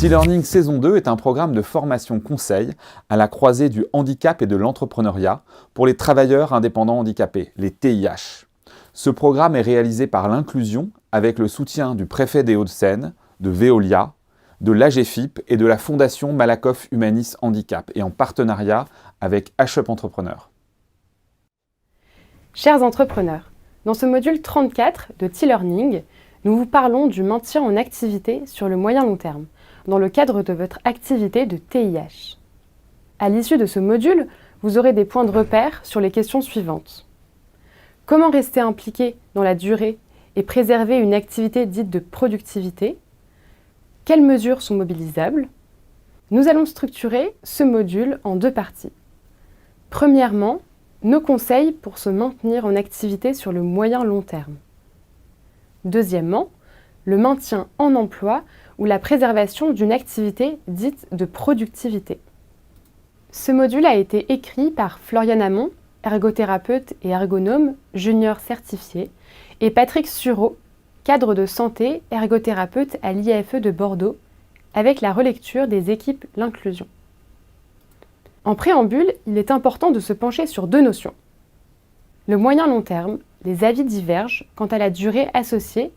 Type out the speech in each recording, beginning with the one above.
T-Learning saison 2 est un programme de formation conseil à la croisée du handicap et de l'entrepreneuriat pour les travailleurs indépendants handicapés, les TIH. Ce programme est réalisé par l'Inclusion avec le soutien du préfet des Hauts-de-Seine, de Veolia, de l'AGFIP et de la Fondation Malakoff Humanis Handicap et en partenariat avec HUP Entrepreneur. Chers entrepreneurs, dans ce module 34 de T-Learning, nous vous parlons du maintien en activité sur le moyen long terme, dans le cadre de votre activité de TIH. À l'issue de ce module, vous aurez des points de repère sur les questions suivantes. Comment rester impliqué dans la durée et préserver une activité dite de productivité? Quelles mesures sont mobilisables? Nous allons structurer ce module en deux parties. Premièrement, nos conseils pour se maintenir en activité sur le moyen long terme. Deuxièmement, le maintien en emploi ou la préservation d'une activité dite de productivité. Ce module a été écrit par Florian Hamon, ergothérapeute et ergonome junior certifié, et Patrick Sureau, cadre de santé, ergothérapeute à l'IAFE de Bordeaux, avec la relecture des équipes L'Inclusion. En préambule, il est important de se pencher sur deux notions. Le moyen-long terme, les avis divergent quant à la durée associée,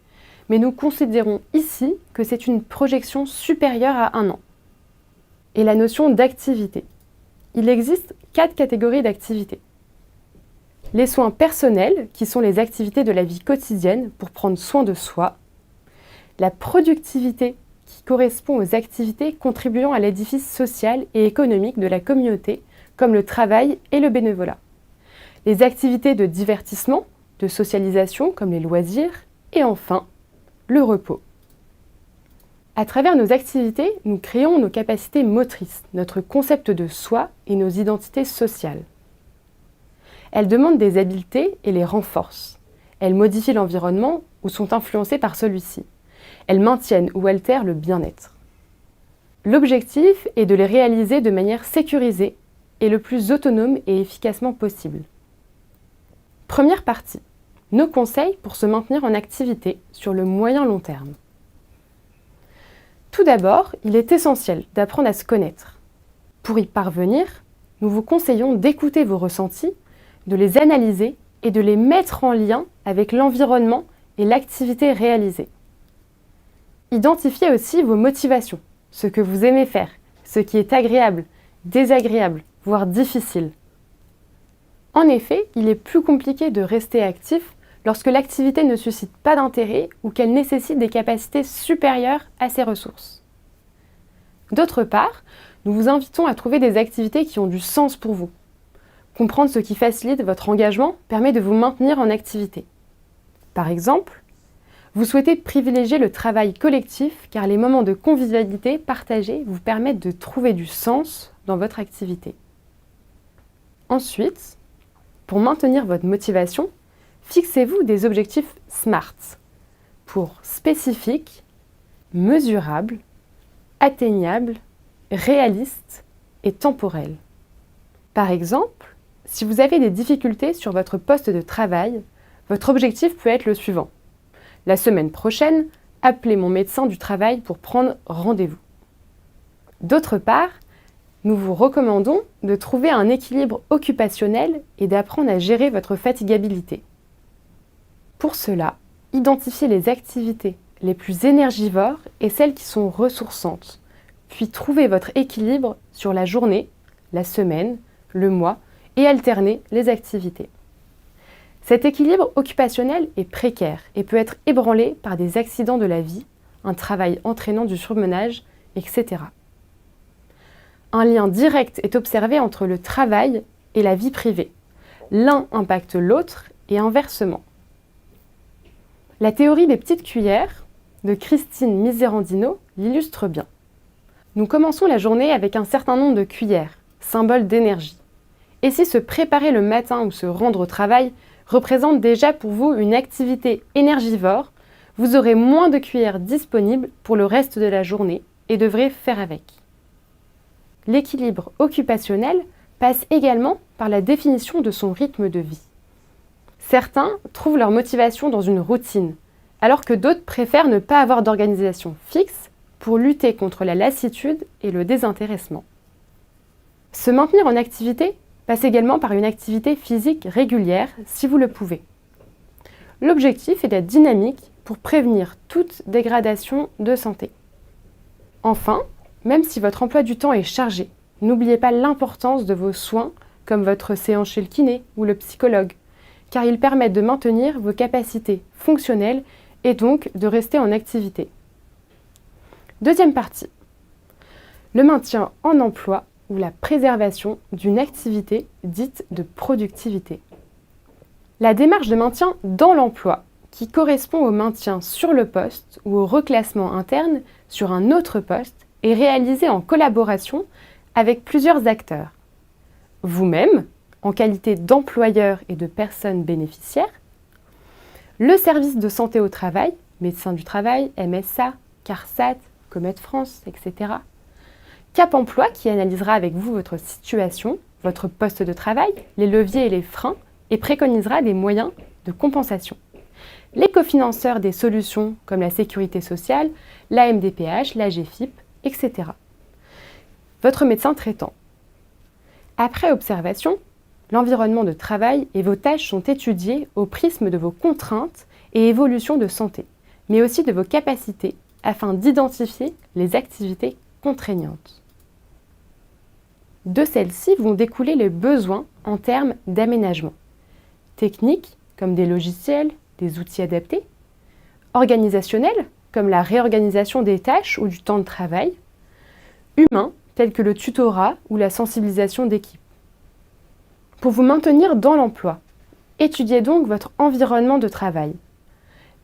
mais nous considérons ici que c'est une projection supérieure à 1 an. Et la notion d'activité. Il existe 4 catégories d'activités. Les soins personnels, qui sont les activités de la vie quotidienne pour prendre soin de soi. La productivité, qui correspond aux activités contribuant à l'édifice social et économique de la communauté, comme le travail et le bénévolat. Les activités de divertissement, de socialisation, comme les loisirs. Et enfin, le repos. À travers nos activités, nous créons nos capacités motrices, notre concept de soi et nos identités sociales. Elles demandent des habiletés et les renforcent. Elles modifient l'environnement ou sont influencées par celui-ci. Elles maintiennent ou altèrent le bien-être. L'objectif est de les réaliser de manière sécurisée et le plus autonome et efficacement possible. Première partie. Nos conseils pour se maintenir en activité sur le moyen long terme. Tout d'abord, il est essentiel d'apprendre à se connaître. Pour y parvenir, nous vous conseillons d'écouter vos ressentis, de les analyser et de les mettre en lien avec l'environnement et l'activité réalisée. Identifiez aussi vos motivations, ce que vous aimez faire, ce qui est agréable, désagréable, voire difficile. En effet, il est plus compliqué de rester actif lorsque l'activité ne suscite pas d'intérêt ou qu'elle nécessite des capacités supérieures à ses ressources. D'autre part, nous vous invitons à trouver des activités qui ont du sens pour vous. Comprendre ce qui facilite votre engagement permet de vous maintenir en activité. Par exemple, vous souhaitez privilégier le travail collectif car les moments de convivialité partagés vous permettent de trouver du sens dans votre activité. Ensuite, pour maintenir votre motivation, fixez-vous des objectifs SMART pour spécifique, mesurable, atteignable, réaliste et temporel. Par exemple, si vous avez des difficultés sur votre poste de travail, votre objectif peut être le suivant. La semaine prochaine, appelez mon médecin du travail pour prendre rendez-vous. D'autre part, nous vous recommandons de trouver un équilibre occupationnel et d'apprendre à gérer votre fatigabilité. Pour cela, identifiez les activités les plus énergivores et celles qui sont ressourçantes, puis trouvez votre équilibre sur la journée, la semaine, le mois et alternez les activités. Cet équilibre occupationnel est précaire et peut être ébranlé par des accidents de la vie, un travail entraînant du surmenage, etc. Un lien direct est observé entre le travail et la vie privée. L'un impacte l'autre et inversement. La théorie des petites cuillères de Christine Miserandino l'illustre bien. Nous commençons la journée avec un certain nombre de cuillères, symbole d'énergie. Et si se préparer le matin ou se rendre au travail représente déjà pour vous une activité énergivore, vous aurez moins de cuillères disponibles pour le reste de la journée et devrez faire avec. L'équilibre occupationnel passe également par la définition de son rythme de vie. Certains trouvent leur motivation dans une routine, alors que d'autres préfèrent ne pas avoir d'organisation fixe pour lutter contre la lassitude et le désintéressement. Se maintenir en activité passe également par une activité physique régulière si vous le pouvez. L'objectif est d'être dynamique pour prévenir toute dégradation de santé. Enfin, même si votre emploi du temps est chargé, n'oubliez pas l'importance de vos soins comme votre séance chez le kiné ou le psychologue, car ils permettent de maintenir vos capacités fonctionnelles et donc de rester en activité. Deuxième partie, le maintien en emploi ou la préservation d'une activité dite de productivité. La démarche de maintien dans l'emploi, qui correspond au maintien sur le poste ou au reclassement interne sur un autre poste, est réalisée en collaboration avec plusieurs acteurs. Vous-même, en qualité d'employeur et de personne bénéficiaire, le service de santé au travail, médecin du travail, MSA, CARSAT, Comet France, etc. Cap Emploi qui analysera avec vous votre situation, votre poste de travail, les leviers et les freins et préconisera des moyens de compensation. Les cofinanceurs des solutions comme la sécurité sociale, la MDPH, la GFIP, etc. Votre médecin traitant. Après observation, l'environnement de travail et vos tâches sont étudiés au prisme de vos contraintes et évolutions de santé, mais aussi de vos capacités afin d'identifier les activités contraignantes. De celles-ci vont découler les besoins en termes d'aménagement. Techniques, comme des logiciels, des outils adaptés. Organisationnels, comme la réorganisation des tâches ou du temps de travail. Humains, tels que le tutorat ou la sensibilisation d'équipe. Pour vous maintenir dans l'emploi, étudiez donc votre environnement de travail.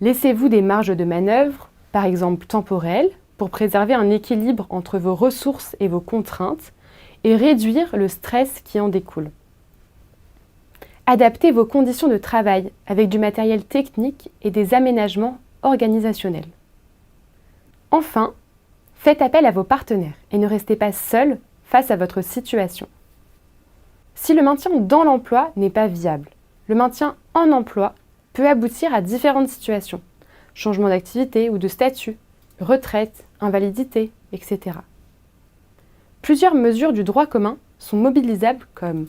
Laissez-vous des marges de manœuvre, par exemple temporelles, pour préserver un équilibre entre vos ressources et vos contraintes et réduire le stress qui en découle. Adaptez vos conditions de travail avec du matériel technique et des aménagements organisationnels. Enfin, faites appel à vos partenaires et ne restez pas seul face à votre situation. Si le maintien dans l'emploi n'est pas viable, le maintien en emploi peut aboutir à différentes situations. Changement d'activité ou de statut, retraite, invalidité, etc. Plusieurs mesures du droit commun sont mobilisables comme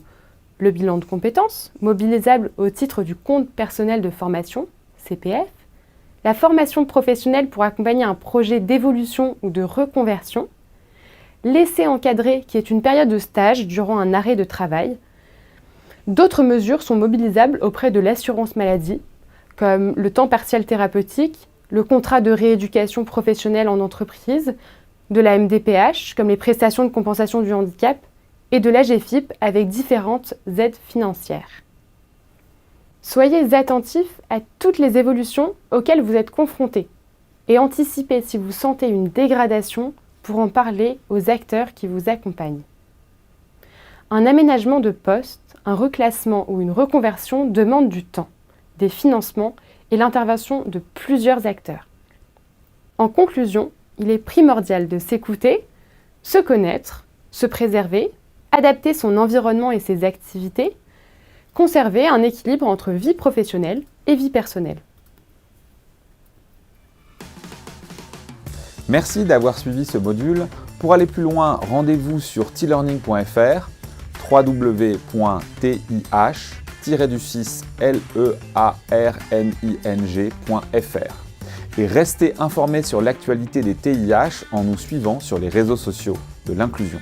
le bilan de compétences, mobilisable au titre du compte personnel de formation, CPF, la formation professionnelle pour accompagner un projet d'évolution ou de reconversion, l'essai encadré qui est une période de stage durant un arrêt de travail. D'autres mesures sont mobilisables auprès de l'assurance maladie, comme le temps partiel thérapeutique, le contrat de rééducation professionnelle en entreprise, de la MDPH, comme les prestations de compensation du handicap, et de la GFIP avec différentes aides financières. Soyez attentifs à toutes les évolutions auxquelles vous êtes confrontés et anticipez si vous sentez une dégradation pour en parler aux acteurs qui vous accompagnent. Un aménagement de poste, un reclassement ou une reconversion demande du temps, des financements et l'intervention de plusieurs acteurs. En conclusion, il est primordial de s'écouter, se connaître, se préserver, adapter son environnement et ses activités, conserver un équilibre entre vie professionnelle et vie personnelle. Merci d'avoir suivi ce module. Pour aller plus loin, rendez-vous sur tlearning.fr, www.TIH-learning.fr et restez informés sur l'actualité des TIH en nous suivant sur les réseaux sociaux de l'inclusion.